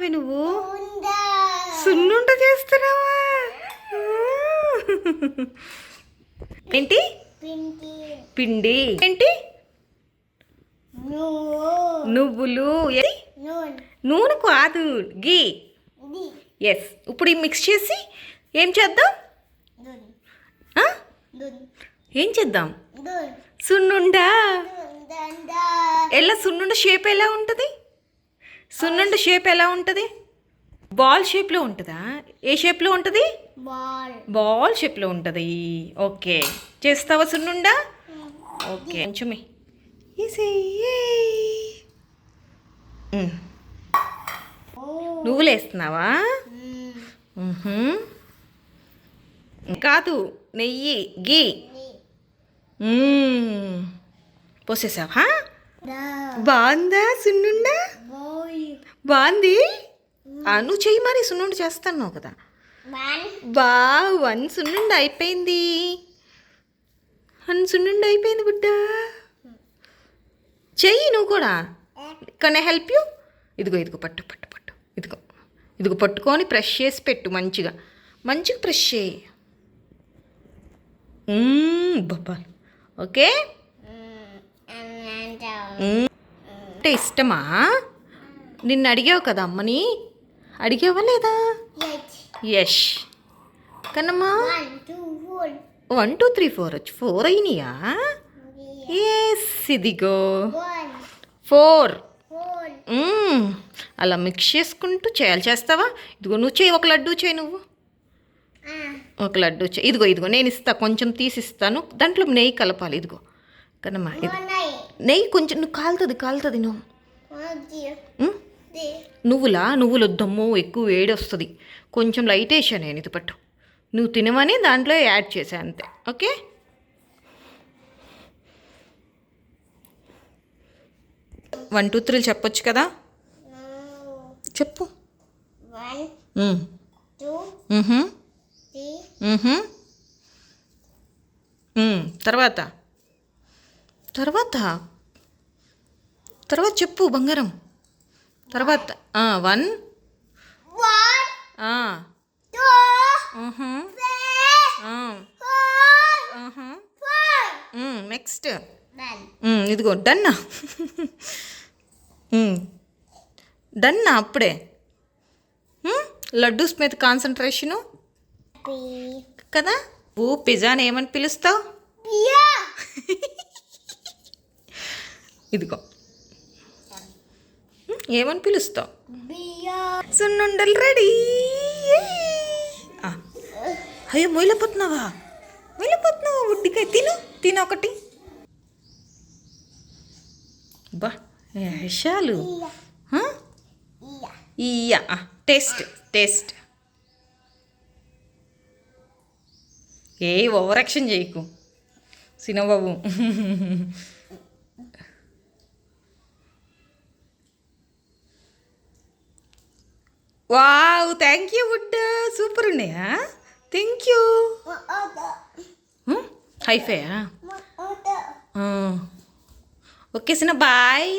చేస్తున్నావే నువ్వు? సున్నుండ చేస్తున్నావా? ఏంటి? పిండి ఏంటి? నువ్వులు. నూనె కాదు, గీ. ఎస్. ఇప్పుడు ఈ మిక్స్ చేసి ఏం చేద్దాం? ఏం చేద్దాం? సున్నుండ. సున్నుండ షేప్ ఎలా ఉంటుంది? సున్నుండ షేప్ ఎలా ఉంటుంది? బాల్ షేప్లో ఉంటుందా? ఏ షేప్లో ఉంటుంది? బాల్ షేప్లో ఉంటుంది. ఓకే, చేస్తావా సున్నుండ? ఓకే, కొంచెమే నువ్వులు వేస్తున్నావా? కాదు, నెయ్యి, గీ పోసేసావా? బాగుందా సున్నుండ? బాగుంది. నువ్వు చెయ్యి మరి, సున్నుండ చేస్తున్నావు కదా. వన్ సున్నుండ అయిపోయింది. సున్నుండ అయిపోయింది బిడ్డ. చెయ్యి నువ్వు కూడా. Can I help you? ఇదిగో ఇదిగో పట్టు పట్టు పట్టు. ఇదిగో ఇదిగో పట్టుకొని ప్రెస్ చేసి పెట్టు. మంచిగా మంచిగా ప్రెస్ చేయి. బాబా. ఓకే. అంటే ఇష్టమా? నిన్ను అడిగావు కదా అమ్మని. అడిగావా లేదా? యష్. కన్నమ్మా 1 2 3 4 వచ్చి 4 అయినాయా? ఎస్. ఇదిగో 4. అలా మిక్స్ చేసుకుంటూ చేయాలి. చేస్తావా? ఇదిగో నువ్వు చేయి. ఒక లడ్డు చేయి నువ్వు. ఒక లడ్డు చేయి. ఇదిగో ఇదిగో నేను ఇస్తా, కొంచెం తీసిస్తాను. దాంట్లో నెయ్యి కలపాలి. ఇదిగో కన్నమ్మా, ఇది నెయ్యి కొంచెం. నువ్వు కాలుతుంది నువ్వు. నువ్వులు వద్దమ్మో, ఎక్కువ వేడి వస్తుంది. కొంచెం లైట్ వేసా నేను. ఇది పట్టు. నువ్వు తినమని దాంట్లో యాడ్ చేసా అంతే. ఓకే. వన్ టూ త్రీలు చెప్పొచ్చు కదా. చెప్పు. తర్వాత తర్వాత తర్వాత చెప్పు బంగారం. తర్వాత 1 నెక్స్ట్. ఇదిగో డన్నా. డన్నా అప్పుడే. లడ్డూస్ మీద కాన్సన్ట్రేషను కదా. పిజ్జాని ఏమని పిలుస్తావు? ఇదిగో ఏమని పిలుస్తావు? సున్నుండలు రెడీ. అయ్యో మొయిలిపోతున్నావా? ఉడ్డికాయ తిను ఒకటి. బా విషయాలు. ఇయ్యా టేస్ట్. ఓవర్ యాక్షన్ చేయకు సినబాబు. వావ్, థ్యాంక్ యూ బుడ్డ. సూపర్ ఉన్నాయా? Thank you. హైఫైయా? ఓకే సినా, బాయ్.